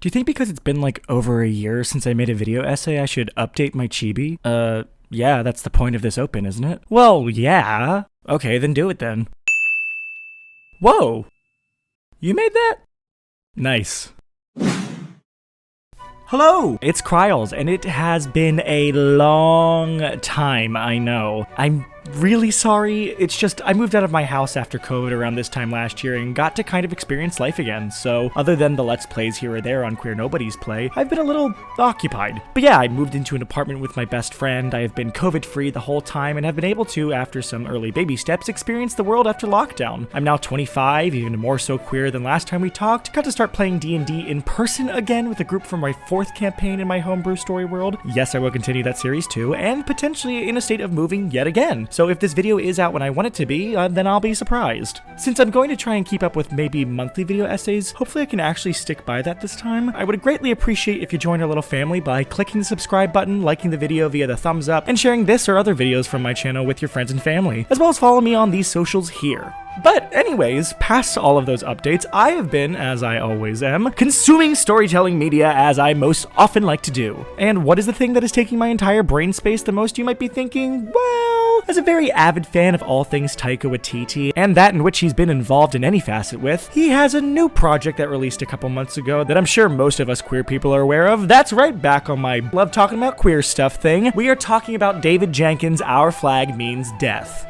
Do you think because it's been like over a year since I made a video essay, I should update my chibi? Yeah, that's the point of this open, isn't it? Well, yeah. Okay, then do it then. Whoa! You made that? Nice. Hello! It's Kryles, and it has been a long time, I know. I'm really sorry. It's just, I moved out of my house after COVID around this time last year and got to kind of experience life again, so other than the Let's Plays here or there on Queer Nobody's Play, I've been a little occupied. But yeah, I moved into an apartment with my best friend, I have been COVID-free the whole time, and have been able to, after some early baby steps, experience the world after lockdown. I'm now 25, even more so queer than last time we talked, got to start playing D&D in person again with a group from my 4th campaign in my homebrew story world. Yes, I will continue that series too, and potentially in a state of moving yet again. So if this video is out when I want it to be, then I'll be surprised. Since I'm going to try and keep up with maybe monthly video essays, hopefully I can actually stick by that this time. I would greatly appreciate if you join our little family by clicking the subscribe button, liking the video via the thumbs up, and sharing this or other videos from my channel with your friends and family, as well as follow me on these socials here. But anyways, past all of those updates, I have been, as I always am, consuming storytelling media as I most often like to do. And what is the thing that is taking my entire brain space the most, you might be thinking? Well, as a very avid fan of all things Taika Waititi, and that in which he's been involved in any facet with, he has a new project that released a couple months ago that I'm sure most of us queer people are aware of. That's right, back on my love talking about queer stuff thing. We are talking about David Jenkins' Our Flag Means Death.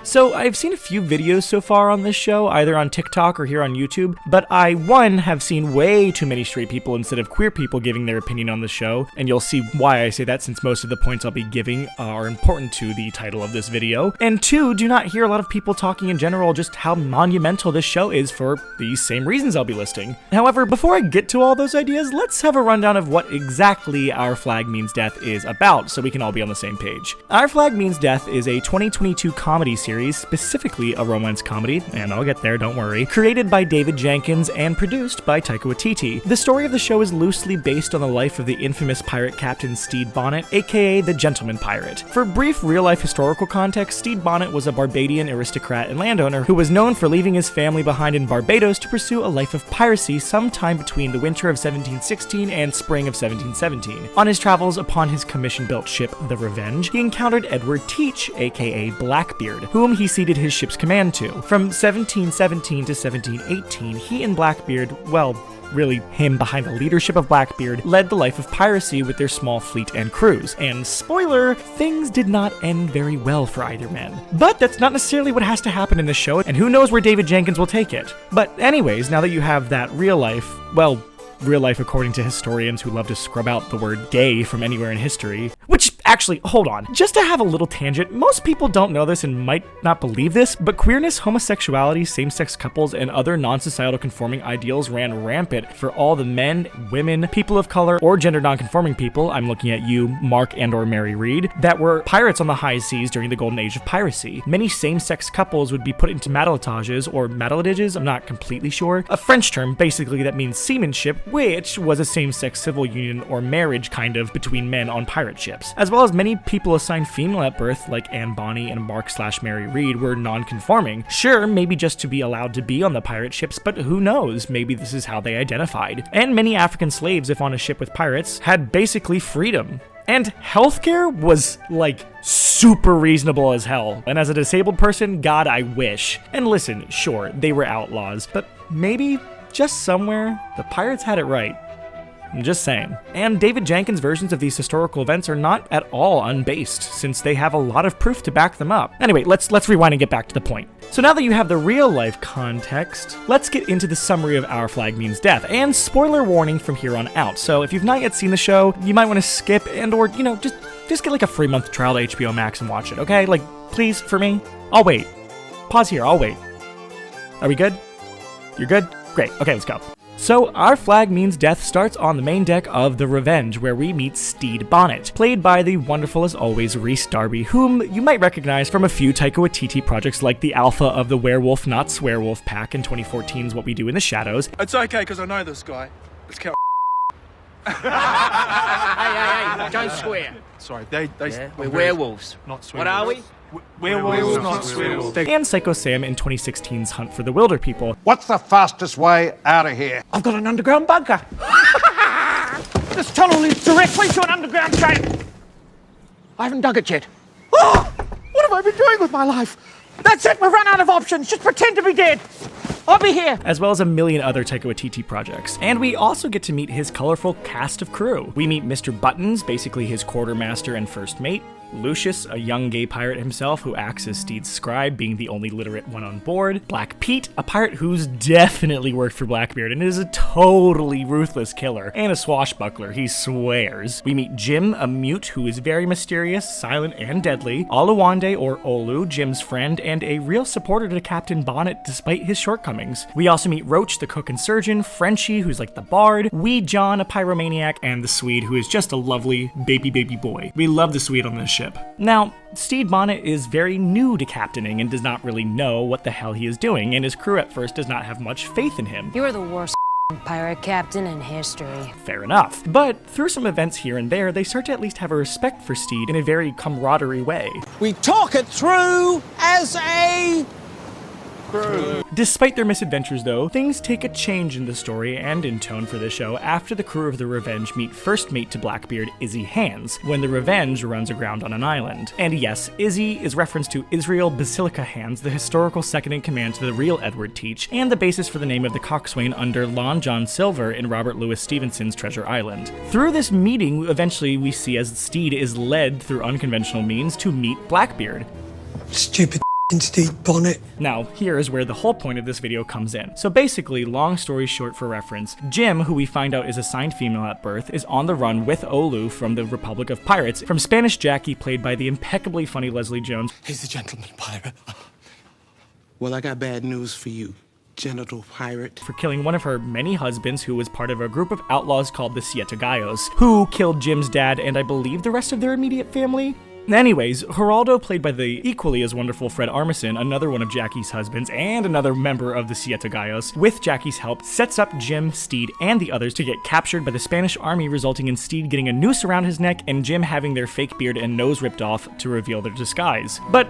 So I've seen a few videos so far on this show, either on TikTok or here on YouTube, but I, one, have seen way too many straight people instead of queer people giving their opinion on the show, and you'll see why I say that since most of the points I'll be giving are important to the title of this video, and two, do not hear a lot of people talking in general just how monumental this show is for these same reasons I'll be listing. However, before I get to all those ideas, let's have a rundown of what exactly Our Flag Means Death is about, so we can all be on the same page. Our Flag Means Death is a 2022 comedy series, specifically a romance comedy, and I'll get there, don't worry, created by David Jenkins and produced by Taika Waititi. The story of the show is loosely based on the life of the infamous pirate captain Stede Bonnet, aka the Gentleman Pirate. For brief real-life historical context, Stede Bonnet was a Barbadian aristocrat and landowner who was known for leaving his family behind in Barbados to pursue a life of piracy sometime between the winter of 1716 and spring of 1717. On his travels upon his commission-built ship, the Revenge, he encountered Edward Teach, aka Blackbeard, whom he ceded his ship's command to. From 1717 to 1718, he and Blackbeard, well, really him behind the leadership of Blackbeard, led the life of piracy with their small fleet and crews. And spoiler, things did not end very well for either man. But that's not necessarily what has to happen in this show, and who knows where David Jenkins will take it. But anyways, now that you have that real life, well, real life according to historians who love to scrub out the word gay from anywhere in history, which actually, hold on, just to have a little tangent, most people don't know this and might not believe this, but queerness, homosexuality, same-sex couples, and other non-societal conforming ideals ran rampant for all the men, women, people of color, or gender non-conforming people, I'm looking at you, Mark and or Mary Reed, that were pirates on the high seas during the golden age of piracy. Many same-sex couples would be put into matelotages, or matelages, I'm not completely sure, a French term basically that means seamanship, which was a same-sex civil union or marriage kind of between men on pirate ships. As well as many people assigned female at birth, like Anne Bonny and Mark/Mary Reed, were non-conforming. Sure, maybe just to be allowed to be on the pirate ships, but who knows, maybe this is how they identified. And many African slaves, if on a ship with pirates, had basically freedom. And healthcare was, like, super reasonable as hell. And as a disabled person, God, I wish. And listen, sure, they were outlaws, but maybe just somewhere, the pirates had it right. I'm just saying. And David Jenkins' versions of these historical events are not at all unbased, since they have a lot of proof to back them up. Anyway, let's rewind and get back to the point. So now that you have the real-life context, let's get into the summary of Our Flag Means Death, and spoiler warning from here on out. So if you've not yet seen the show, you might want to skip and or, you know, just get like a free month trial to HBO Max and watch it, okay? Like, please, for me. I'll wait. Pause here, I'll wait. Are we good? You're good? Great, okay, let's go. So, Our Flag Means Death starts on the main deck of the Revenge, where we meet Stede Bonnet, played by the wonderful as always Rhys Darby, whom you might recognize from a few Taika Waititi projects like the Alpha of the Werewolf Not Swearwolf pack in 2014's What We Do in the Shadows. It's okay, because I know this guy. Let's count. hey, don't swear. Sorry, We're werewolves. Not What are we? Werewolves, not werewolves. And Psycho Sam in 2016's Hunt for the Wilder People. What's the fastest way out of here? I've got an underground bunker. This tunnel leads directly to an underground train. I haven't dug it yet. Oh, what have I been doing with my life? That's it, we've run out of options. Just pretend to be dead. I'll be here. As well as a million other Taika Waititi projects. And we also get to meet his colorful cast of crew. We meet Mr. Buttons, basically his quartermaster and first mate. Lucius, a young gay pirate himself who acts as Stede's scribe, being the only literate one on board. Black Pete, a pirate who's definitely worked for Blackbeard and is a totally ruthless killer. And a swashbuckler, he swears. We meet Jim, a mute who is very mysterious, silent, and deadly. Oluwande, or Olu, Jim's friend, and a real supporter to Captain Bonnet despite his shortcomings. We also meet Roach, the cook and surgeon, Frenchie, who's like the bard, Wee John, a pyromaniac, and the Swede, who is just a lovely baby boy. We love the Swede on this ship. Now, Stede Bonnet is very new to captaining and does not really know what the hell he is doing, and his crew at first does not have much faith in him. You are the worst pirate captain in history. Fair enough. But through some events here and there, they start to at least have a respect for Stede in a very camaraderie way. We talk it through as a crew. Despite their misadventures though, things take a change in the story and in tone for the show after the crew of the Revenge meet first mate to Blackbeard, Izzy Hands, when the Revenge runs aground on an island. And yes, Izzy is reference to Israel Basilica Hands, the historical second-in-command to the real Edward Teach, and the basis for the name of the coxswain under Lon John Silver in Robert Louis Stevenson's Treasure Island. Through this meeting, eventually we see as Stede is led through unconventional means to meet Blackbeard. Stupid Stede Bonnet. Now, here is where the whole point of this video comes in. So basically, long story short for reference, Jim, who we find out is assigned female at birth, is on the run with Olu from the Republic of Pirates, from Spanish Jackie, played by the impeccably funny Leslie Jones. He's a gentleman pirate. Well, I got bad news for you, genital pirate. For killing one of her many husbands who was part of a group of outlaws called the Siete Gallos, who killed Jim's dad and I believe the rest of their immediate family. Anyways, Geraldo, played by the equally as wonderful Fred Armisen, another one of Jackie's husbands and another member of the Siete Gallos, with Jackie's help, sets up Jim, Stede, and the others to get captured by the Spanish army, resulting in Stede getting a noose around his neck and Jim having their fake beard and nose ripped off to reveal their disguise. But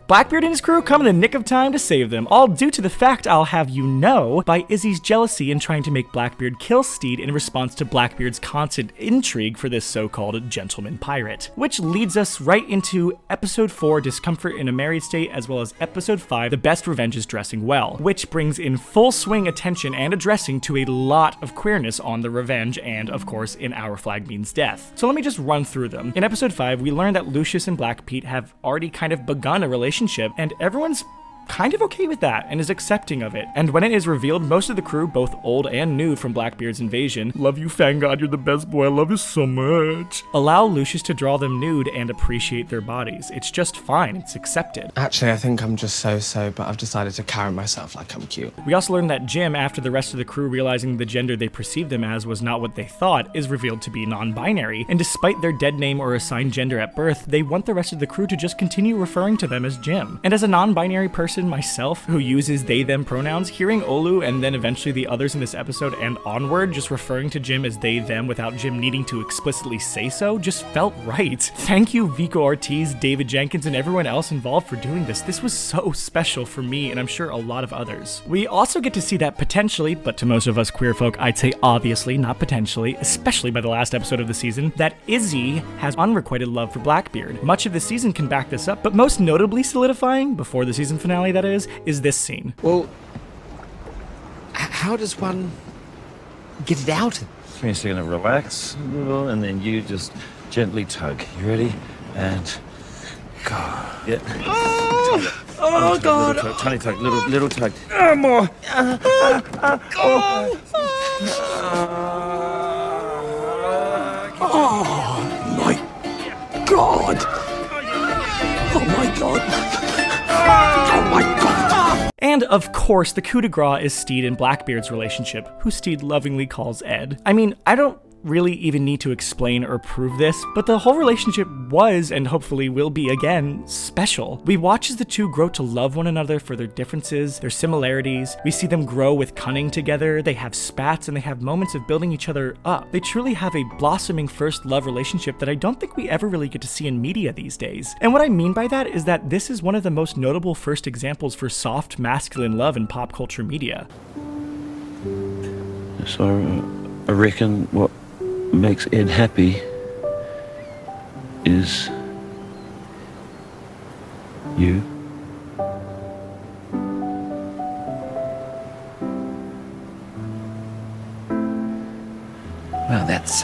Blackbeard and his crew come in the nick of time to save them, all due to the fact, I'll have you know, by Izzy's jealousy in trying to make Blackbeard kill Stede in response to Blackbeard's constant intrigue for this so-called gentleman pirate. Which leads us right into Episode 4, Discomfort in a Married State, as well as Episode 5, The Best Revenge is Dressing Well, which brings in full swing attention and addressing to a lot of queerness on the Revenge and, of course, in Our Flag Means Death. So let me just run through them. In Episode 5, we learn that Lucius and Black Pete have already kind of begun a relationship, and everyone's kind of okay with that and is accepting of it. And when it is revealed, most of the crew, both old and new from Blackbeard's invasion, love you Fangod, you're the best boy, I love you so much, allow Lucius to draw them nude and appreciate their bodies. It's just fine, it's accepted. Actually, I think I'm just so, but I've decided to carry myself like I'm cute. We also learned that Jim, after the rest of the crew realizing the gender they perceived them as was not what they thought, is revealed to be non-binary, and despite their dead name or assigned gender at birth, they want the rest of the crew to just continue referring to them as Jim. And as a non-binary person myself, who uses they-them pronouns, hearing Olu and then eventually the others in this episode and onward just referring to Jim as they-them without Jim needing to explicitly say so just felt right. Thank you Vico Ortiz, David Jenkins, and everyone else involved for doing this. This was so special for me and I'm sure a lot of others. We also get to see that potentially, but to most of us queer folk I'd say obviously, not potentially, especially by the last episode of the season, that Izzy has unrequited love for Blackbeard. Much of the season can back this up, but most notably solidifying, before the season finale that is this scene. Well, how does one get it out? You're just gonna relax a little, and then you just gently tug. You ready? And God. Yeah. Oh God! Tiny tug, little tug. More. Oh my God! Oh my God! Oh my God! And of course, the coup de grace is Stede and Blackbeard's relationship, who Stede lovingly calls Ed. I mean, I don't really even need to explain or prove this, but the whole relationship was, and hopefully will be again, special. We watch as the two grow to love one another for their differences, their similarities. We see them grow with cunning together, they have spats, and they have moments of building each other up. They truly have a blossoming first love relationship that I don't think we ever really get to see in media these days. And what I mean by that is that this is one of the most notable first examples for soft masculine love in pop culture media. So I reckon what makes Ed happy is you. Well, that's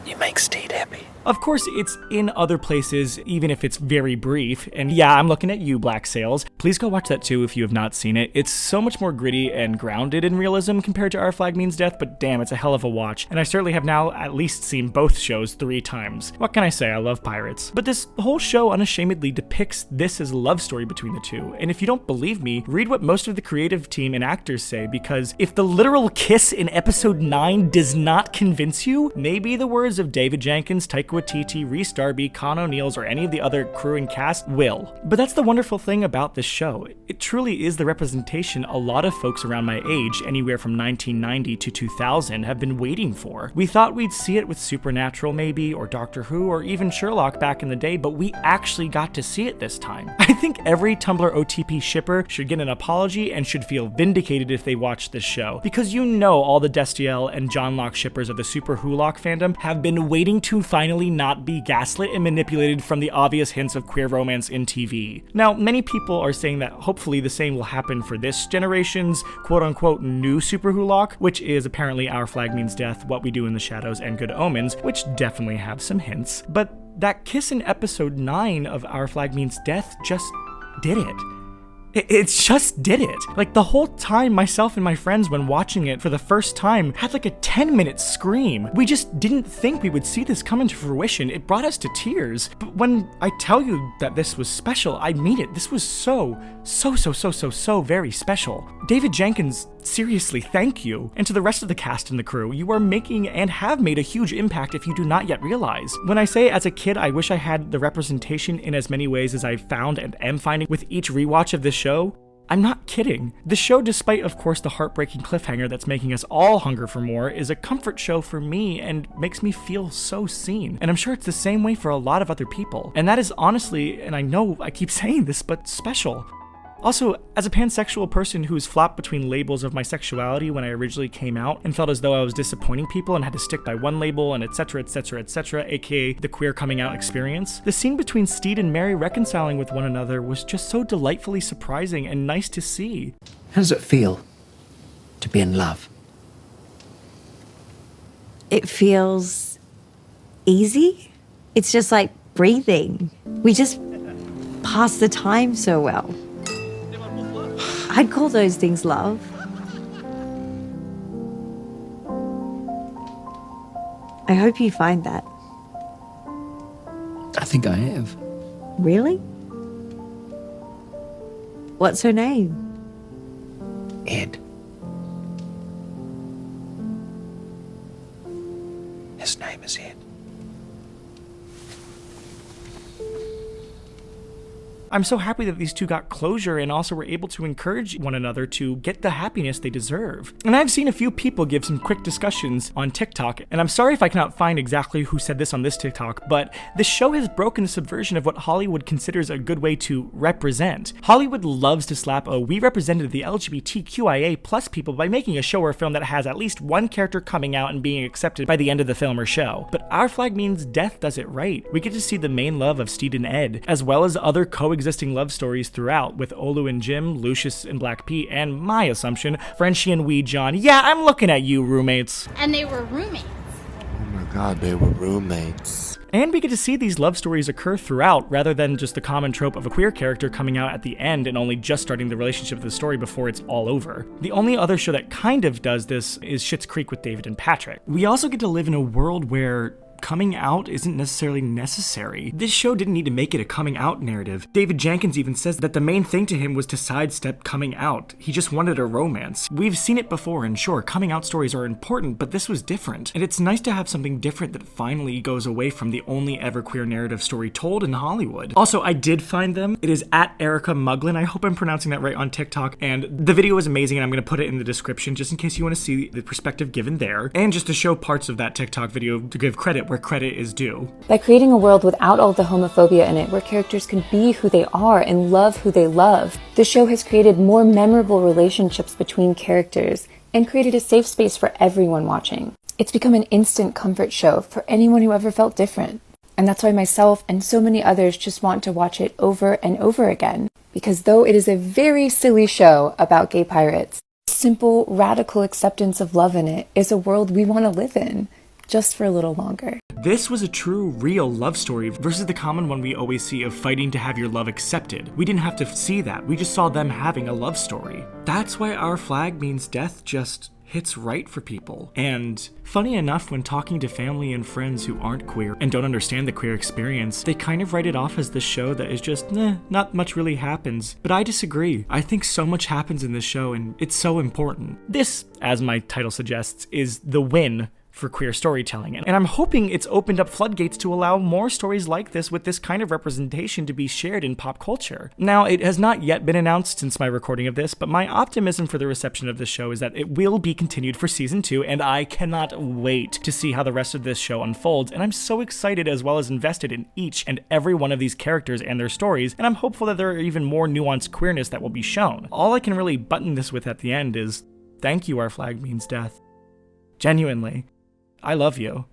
You make Stede happy. Of course, it's in other places, even if it's very brief. And yeah, I'm looking at you, Black Sails. Please go watch that too if you have not seen it. It's so much more gritty and grounded in realism compared to Our Flag Means Death, but damn, it's a hell of a watch. And I certainly have now at least seen both shows 3 times. What can I say? I love pirates. But this whole show unashamedly depicts this as a love story between the two. And if you don't believe me, read what most of the creative team and actors say, because if the literal kiss in episode 9 does not convince you, maybe the words of David Jenkins, Taika Waititi, Rhys Darby, Con O'Neill's, or any of the other crew and cast will. But that's the wonderful thing about this show. It truly is the representation a lot of folks around my age, anywhere from 1990 to 2000, have been waiting for. We thought we'd see it with Supernatural maybe, or Doctor Who, or even Sherlock back in the day, but we actually got to see it this time. I think every Tumblr OTP shipper should get an apology and should feel vindicated if they watch this show, because you know all the Destiel and John Locke shippers of the Super Wholock fandom have been waiting to finally not be gaslit and manipulated from the obvious hints of queer romance in TV. Now, many people are saying that hopefully the same will happen for this generation's quote-unquote new Super Wholock, which is apparently Our Flag Means Death, What We Do in the Shadows, and Good Omens, which definitely have some hints. But that kiss in episode 9 of Our Flag Means Death just did it. It just did it. Like, the whole time, myself and my friends, when watching it for the first time, had like a 10-minute scream. We just didn't think we would see this come into fruition. It brought us to tears. But when I tell you that this was special, I mean it. This was so very special. David Jenkins, seriously, thank you. And to the rest of the cast and the crew, you are making and have made a huge impact if you do not yet realize. When I say as a kid, I wish I had the representation in as many ways as I've found and am finding with each rewatch of this show, I'm not kidding. The show, despite of course the heartbreaking cliffhanger that's making us all hunger for more, is a comfort show for me and makes me feel so seen. And I'm sure it's the same way for a lot of other people. And that is honestly, and I know I keep saying this, but special. Also, as a pansexual person who's flopped between labels of my sexuality when I originally came out and felt as though I was disappointing people and had to stick by one label and etc, aka the queer coming out experience, the scene between Stede and Mary reconciling with one another was just so delightfully surprising and nice to see. How does it feel to be in love? It feels easy. It's just like breathing. We just pass the time so well. I'd call those things love. I hope you find that. I think I have. Really? What's her name? Ed. His name is Ed. I'm so happy that these two got closure and also were able to encourage one another to get the happiness they deserve. And I've seen a few people give some quick discussions on TikTok, and I'm sorry if I cannot find exactly who said this on this TikTok, but this show has broken the subversion of what Hollywood considers a good way to represent. Hollywood loves to slap a "we represented the LGBTQIA plus people by making a show or film that has at least one character coming out and being accepted by the end of the film or show." But Our Flag Means Death does it right. We get to see the main love of Stede and Ed, as well as other coexisting love stories throughout, with Olu and Jim, Lucius and Black Pete, and my assumption, Frenchie and Wee John. Yeah, I'm looking at you, roommates. And they were roommates. Oh my god, they were roommates. And we get to see these love stories occur throughout, rather than just the common trope of a queer character coming out at the end and only just starting the relationship of the story before it's all over. The only other show that kind of does this is Schitt's Creek with David and Patrick. We also get to live in a world where coming out isn't necessarily necessary. This show didn't need to make it a coming out narrative. David Jenkins even says that the main thing to him was to sidestep coming out. He just wanted a romance. We've seen it before, and sure, coming out stories are important, but this was different. And it's nice to have something different that finally goes away from the only ever queer narrative story told in Hollywood. Also, I did find them. It is at Erica Muglin. I hope I'm pronouncing that right on TikTok. And the video is amazing, and I'm going to put it in the description just in case you want to see the perspective given there, and just to show parts of that TikTok video to give credit where credit is due. By creating a world without all the homophobia in it, where characters can be who they are and love who they love, the show has created more memorable relationships between characters and created a safe space for everyone watching. It's become an instant comfort show for anyone who ever felt different. And that's why myself and so many others just want to watch it over and over again. Because though it is a very silly show about gay pirates, simple, radical acceptance of love in it is a world we want to live in, just for a little longer. This was a true, real love story versus the common one we always see of fighting to have your love accepted. We didn't have to see that, we just saw them having a love story. That's why Our Flag Means Death just hits right for people. And funny enough, when talking to family and friends who aren't queer and don't understand the queer experience, they kind of write it off as this show that is just, not much really happens. But I disagree. I think so much happens in this show, and it's so important. This, as my title suggests, is the win for queer storytelling, and I'm hoping it's opened up floodgates to allow more stories like this with this kind of representation to be shared in pop culture. Now, it has not yet been announced since my recording of this, but my optimism for the reception of this show is that it will be continued for season 2, and I cannot wait to see how the rest of this show unfolds, and I'm so excited as well as invested in each and every one of these characters and their stories, and I'm hopeful that there are even more nuanced queerness that will be shown. All I can really button this with at the end is, thank you, Our Flag Means Death. Genuinely. I love you.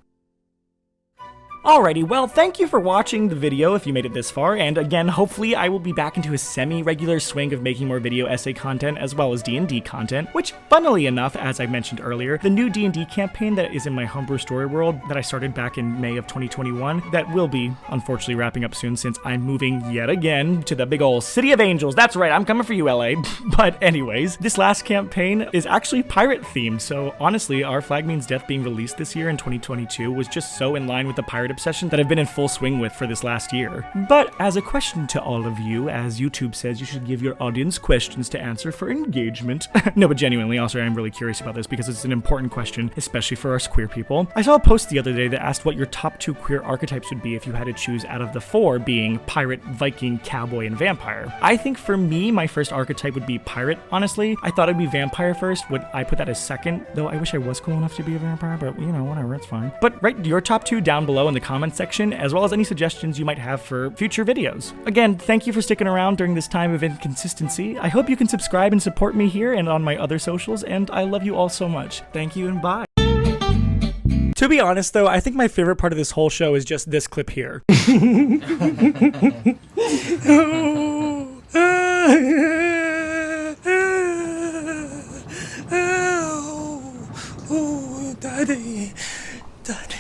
Alrighty, well, thank you for watching the video if you made it this far, and again, hopefully I will be back into a semi-regular swing of making more video essay content as well as D&D content, which, funnily enough, as I mentioned earlier, the new D&D campaign that is in my homebrew story world that I started back in May of 2021, that will be, unfortunately, wrapping up soon since I'm moving yet again to the big ol' City of Angels. That's right, I'm coming for you, LA. But anyways, this last campaign is actually pirate-themed, so honestly, Our Flag Means Death being released this year in 2022 was just so in line with the pirate obsession that I've been in full swing with for this last year. But as a question to all of you, as YouTube says you should give your audience questions to answer for engagement. No, but genuinely, also I'm really curious about this because it's an important question, especially for us queer people. I saw a post the other day that asked what your top 2 queer archetypes would be if you had to choose out of the 4, being pirate, Viking, cowboy, and vampire. I think for me, my first archetype would be pirate, honestly. I thought it'd be vampire first, would I put that as second, though I wish I was cool enough to be a vampire, but you know, whatever, it's fine. But write your top 2 down below in the comments section, as well as any suggestions you might have for future videos. Again, thank you for sticking around during this time of inconsistency. I hope you can subscribe and support me here and on my other socials, and I love you all so much. Thank you and bye. To be honest though, I think my favorite part of this whole show is just this clip here. Oh, Daddy, Daddy.